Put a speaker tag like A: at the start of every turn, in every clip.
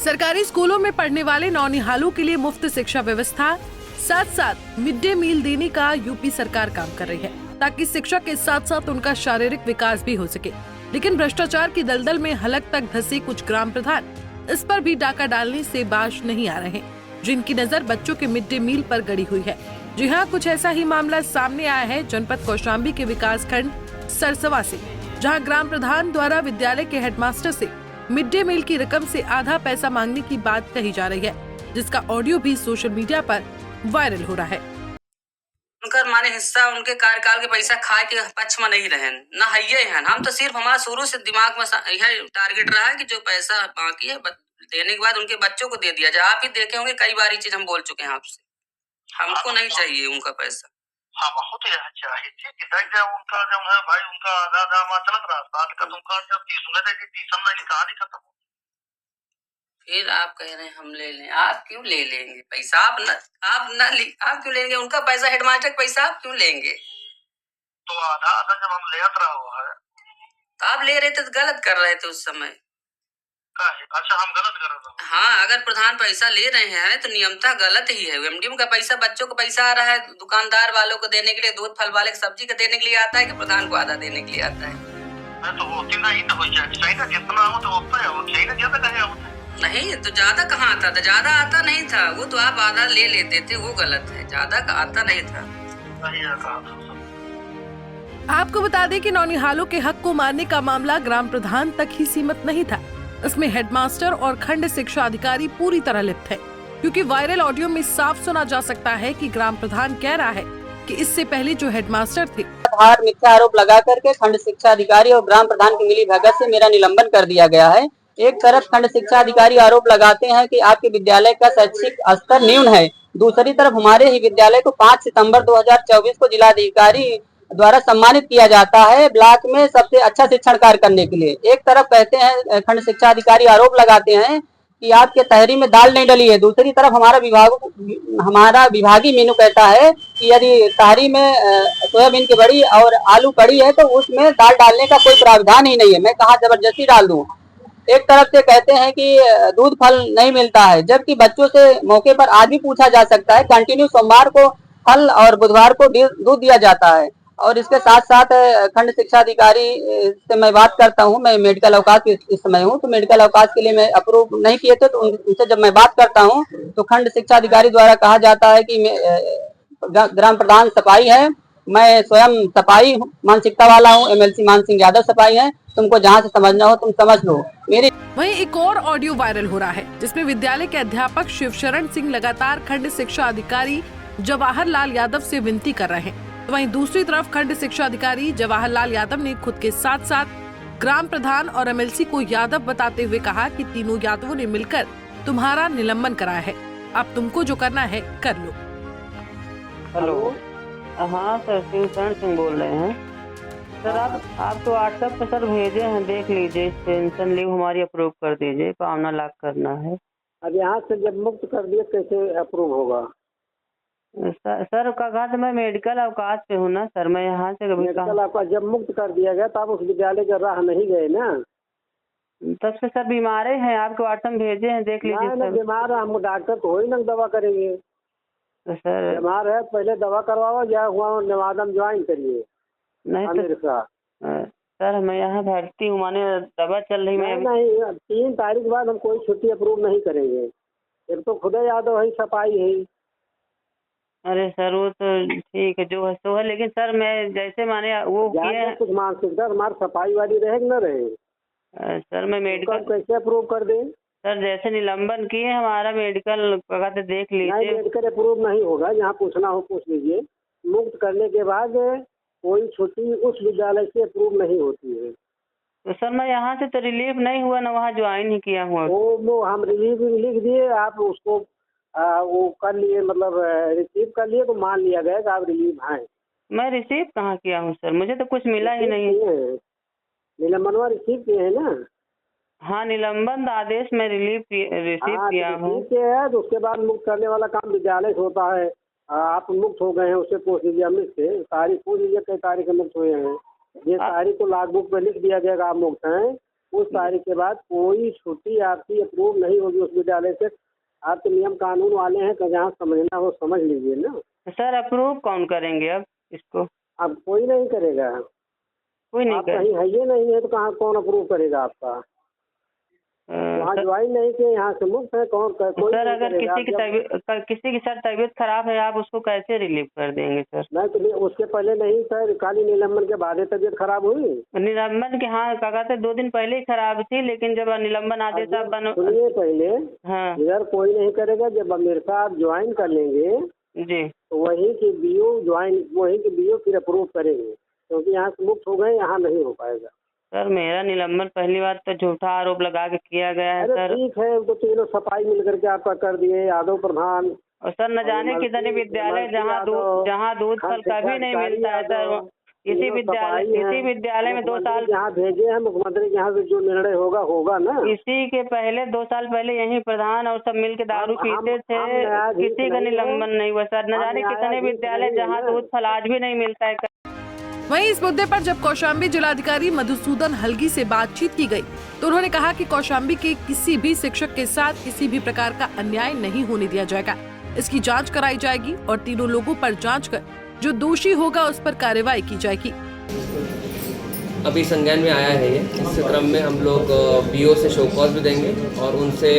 A: सरकारी स्कूलों में पढ़ने वाले नौनिहालों के लिए मुफ्त शिक्षा व्यवस्था, साथ साथ मिड डे मील देने का यूपी सरकार काम कर रही है, ताकि शिक्षा के साथ साथ उनका शारीरिक विकास भी हो सके। लेकिन भ्रष्टाचार की दलदल में हलक तक धंसे कुछ ग्राम प्रधान इस पर भी डाका डालने से बाज नहीं आ रहे, जिनकी नजर बच्चों के मिड डे मील पर गड़ी हुई है। जी हाँ, कुछ ऐसा ही मामला सामने आया है जनपद कौशाम्बी के विकास खंड सरसवा से, जहाँ ग्राम प्रधान द्वारा विद्यालय के हेडमास्टर से मिड डे मील की रकम से आधा पैसा मांगने की बात कही जा रही है, जिसका ऑडियो भी सोशल मीडिया पर वायरल हो रहा है।
B: उनकर माने हिस्सा उनके कार्यकाल के पैसा खाए के पक्ष में नहीं रहे न है। हम तो सिर्फ हमारा शुरू से दिमाग में यह टारगेट रहा है कि जो पैसा बाकी है देने के बाद उनके बच्चों को दे दिया जाए। आप ही देखे होंगे कई बार ये चीज हम बोल चुके हैं आपसे, हमको नहीं चाहिए उनका पैसा।
C: हाँ, बहुत चाहिए थी उनका जो है भाई, उनका आधा आधा चलत रहा साल का, तुमका जब ट्यूशन नहीं कहानी खत्म हो।
B: फिर आप कह रहे हैं हम ले लें, आप क्यों ले लेंगे पैसा? आप क्यों लेंगे उनका पैसा? हेडमास्टर का पैसा आप क्यों लेंगे?
C: तो आधा आधा जब हम ले रहा हुआ है
B: तो आप ले रहे थे तो गलत कर रहे थे उस समय।
C: अच्छा, हम गलत कर रहे हैं?
B: हाँ, अगर प्रधान पैसा ले रहे हैं तो नियमतः गलत ही है। एमडीएम का पैसा, बच्चों का पैसा आ रहा है, दुकानदार वालों को देने के लिए, दूध फल वाले सब्जी का देने के लिए आता है कि प्रधान को आधा देने के लिए आता है?
C: तो वो नहीं तो हो चाहिए ना, जितना हो तो होता है, वो चाहिए ना, ज्यादा कहे होता है।
B: नहीं तो ज्यादा कहाँ आता था? ज्यादा आता नहीं था, वो तो आप आधा ले लेते थे, वो गलत है। ज्यादा का आता नहीं था।
A: आपको बता दें कि नौनिहालों के हक को मारने का मामला ग्राम प्रधान तक ही सीमित नहीं था। इसमें हेडमास्टर और खंड शिक्षा अधिकारी पूरी तरह लिप्त है, क्योंकि वायरल ऑडियो में साफ सुना जा सकता है कि ग्राम प्रधान कह रहा है कि इससे पहले जो हेडमास्टर थे,
D: आधार मिथ्या आरोप लगा करके खंड शिक्षा अधिकारी और ग्राम प्रधान की मिली भगत से मेरा निलंबन कर दिया गया है। एक तरफ खंड शिक्षा अधिकारी आरोप लगाते हैं कि आपके विद्यालय का शैक्षिक स्तर न्यून है, दूसरी तरफ हमारे ही विद्यालय को 5 सितंबर 2024 को जिलाधिकारी द्वारा सम्मानित किया जाता है ब्लॉक में सबसे अच्छा शिक्षण कार्य करने के लिए। एक तरफ कहते हैं खंड शिक्षा अधिकारी आरोप लगाते हैं कि आपके तहरी में दाल नहीं डली है, दूसरी तरफ हमारा विभागीय मेनू कहता है कि यदि तहरी में सोयाबीन की बड़ी और आलू कड़ी है तो उसमें दाल डालने का कोई प्रावधान ही नहीं है। मैं कहाँ जबरदस्ती डाल दूं। एक तरफ से कहते हैं कि दूध फल नहीं मिलता है, जबकि बच्चों से मौके पर आज भी पूछा जा सकता है। कंटिन्यू सोमवार को फल और बुधवार को दूध दिया जाता है। और इसके साथ साथ खंड शिक्षा अधिकारी से मैं बात करता हूं, मैं मेडिकल अवकाश इस समय हूं, तो मेडिकल अवकाश के लिए मैं अप्रूव नहीं किए थे, तो उनसे जब मैं बात करता हूं तो खंड शिक्षा अधिकारी द्वारा कहा जाता है कि ग्राम प्रधान सफाई है, मैं स्वयं सफाई मानसिकता वाला हूँ, MLC मान सिंह यादव सफाई है, तुमको जहाँ से समझना हो तुम समझ लो।
A: वहीं एक और ऑडियो वायरल हो रहा है, जिसमें विद्यालय के अध्यापक शिवशरण सिंह लगातार खंड शिक्षा अधिकारी जवाहरलाल यादव से विनती कर रहे हैं। तो वहीं दूसरी तरफ खंड शिक्षा अधिकारी जवाहरलाल यादव ने खुद के साथ साथ ग्राम प्रधान और MLC को यादव बताते हुए कहा कि तीनों यादवों ने मिलकर तुम्हारा निलंबन कराया है, अब तुमको जो करना है कर लो।
E: हेलो, हाँ सर, शिवशरण सिंह बोल रहे हैं। सर आप तो व्हाट्सएप पे सर भेजे हैं, देख लीजिए, पेंशन लीव हमारी अप्रूव कर दीजिए, 52 लाख करना है।
F: अब यहाँ से जब मुक्त कर दिए कैसे अप्रूव होगा?
E: सर कहा तो मैं मेडिकल अवकाश पे हूँ ना सर, मैं यहाँ से कभी
F: मेडिकल अवकाश जब मुक्त कर दिया गया तब उस विद्यालय के राह नहीं गए ना?
E: तब से सर बीमारे हैं, आपके व्हाट्सएप भेजे हैं, देख लीजिए सर।
F: बीमार है, हम डॉक्टर तो हो ही ना दवा करेंगे।
E: तो सर
F: बीमार है, पहले दवा करवाओ या हुआ नेवादा में ज्वाइन करिए।
E: नहीं तो सर मैं यहाँ भर्ती हूँ, माने दवा चल रही।
F: नहीं 3 तारीख के बाद हम कोई छुट्टी अप्रूव नहीं करेंगे। एक तो खुदा यादव है, सफाई है।
E: अरे सर वो तो ठीक है, जो है सो है, लेकिन सर मैं जैसे माने वो किए
F: कुछ मानसिकता हमारी सफाई वाली रहे कि न रहे।
E: सर मैं मेडिकल
F: कैसे अप्रूव कर दें?
E: सर जैसे निलंबन किए हमारा मेडिकल कहते देख लीजिए।
F: मेडिकल अप्रूव नहीं होगा, जहाँ पूछना हो पूछ लीजिए। मुक्त करने के बाद कोई छुट्टी उस विद्यालय से अप्रूव नहीं होती है।
E: तो सर मैं यहाँ से तो रिलीफ नहीं हुआ ना, वहाँ ज्वाइन ही किया हुआ।
F: वो हम रिलीफ लिख दिए, आप उसको वो कर लिए, मतलब रिसीव कर लिए, तो मान लिया गया कि आप रिलीव हैं।
E: मैं रिसीव कहाँ किया हूँ सर, मुझे तो कुछ मिला ही नहीं है।
F: निलंबनवा रिसीव किए हैं ना?
E: हाँ, निलंबन आदेश में रिसीव किया हूँ।
F: तो उसके बाद मुक्त करने वाला काम विद्यालय से होता है। आप मुक्त हो गए हैं, उससे पूछ लीजिए, अमित से तारीख पूछ लीजिए, कई तारीख मुक्त हुए हैं। ये तारीख को लॉग बुक में लिख दिया जाएगा आप मुक्त हैं, उस तारीख के बाद कोई छुट्टी आपकी अप्रूव नहीं होगी उस विद्यालय से। आपके नियम कानून वाले हैं कि जहाँ समझना हो समझ लीजिए ना।
E: सर अप्रूव कौन करेंगे अब इसको?
F: अब कोई नहीं करेगा।
E: कोई नहीं
F: आप
E: कर
F: कहीं है ये नहीं है तो कहाँ कौन अप्रूव करेगा आपका? वहाँ ज्वाइन नहीं किए, यहाँ से मुक्त है, कोई
E: सर
F: नहीं
E: अगर
F: करेगा।
E: किसी की सर तबीयत खराब है, आप उसको कैसे रिलीव कर देंगे सर?
F: नहीं तो उसके पहले नहीं सर, खाली निलंबन के बाद तबीयत खराब हुई।
E: निलंबन के हाँ क्या कहते 2 दिन पहले ही खराब थी, लेकिन जब निलंबन आदेश आप
F: सुनिए पहले,
E: हाँ
F: इधर कोई नहीं करेगा। जब अमेरिका आप ज्वाइन कर लेंगे
E: जी
F: तो वहीं की बीओ फिर अप्रूव करेंगे, क्योंकि यहाँ से मुक्त हो गए, यहाँ नहीं हो पाएगा।
E: सर मेरा निलंबन पहली बार तो झूठा आरोप लगा के किया गया है सर।
F: ठीक है, तो तीनों सफाई मिल करके आपका कर दिए, यादव प्रधान।
E: और सर न जाने कितने विद्यालय जहाँ दूध फल कभी नहीं मिलता है सर, इसी विद्यालय में 2 साल
F: यहाँ भेजे हैं मुख्यमंत्री के यहाँ से, जो निर्णय होगा ना।
E: इसी के पहले 2 साल पहले यही प्रधान और सब मिल के दारू पीते थे, किसी का निलंबन नहीं हुआ सर। न जाने कितने विद्यालय जहाँ दूध फल आज भी नहीं मिलता है।
A: वहीं इस मुद्दे पर जब कौशाम्बी जिलाधिकारी मधुसूदन हलगी से बातचीत की गई तो उन्होंने कहा कि कौशाम्बी के किसी भी शिक्षक के साथ किसी भी प्रकार का अन्याय नहीं होने दिया जाएगा। इसकी जांच कराई जाएगी और तीनों लोगों पर जांच कर जो दोषी होगा उस पर कार्रवाई की जाएगी।
G: अभी संज्ञान में आया है ये। इस क्रम में हम लोग बीओ से शो कॉज भी देंगे और उनसे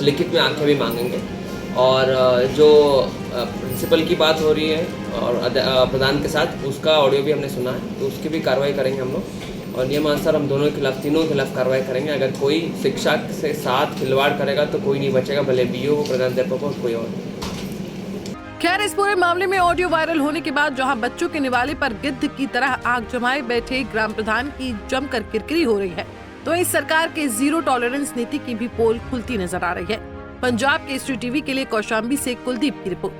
G: लिखित में आंखें भी मांगेंगे। और जो प्रिंसिपल की बात हो रही है और प्रधान के साथ, उसका ऑडियो भी हमने सुना है, तो उसकी भी कार्रवाई करेंगे हम लोग। और नियमानुसार हम तीनों के खिलाफ कार्रवाई करेंगे। अगर कोई शिक्षा के साथ खिलवाड़ करेगा तो कोई नहीं बचेगा, भले बीओ हो, प्रधानाध्यापक हो, कोई और।
A: खैर, इस पूरे मामले में ऑडियो वायरल होने के बाद जहां बच्चों के निवाले पर गिद्ध की तरह आग जमाए बैठे ग्राम प्रधान की जमकर किरकिरी हो रही है, तो इस सरकार के जीरो टॉलरेंस नीति की भी पोल खुलती नजर आ रही है। पंजाब केसरी टीवी के लिए कौशाम्बी से कुलदीप की रिपोर्ट।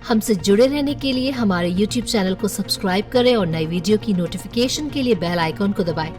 H: हमसे जुड़े रहने के लिए हमारे YouTube चैनल को सब्सक्राइब करें और नई वीडियो की नोटिफिकेशन के लिए बेल आइकॉन को दबाएं।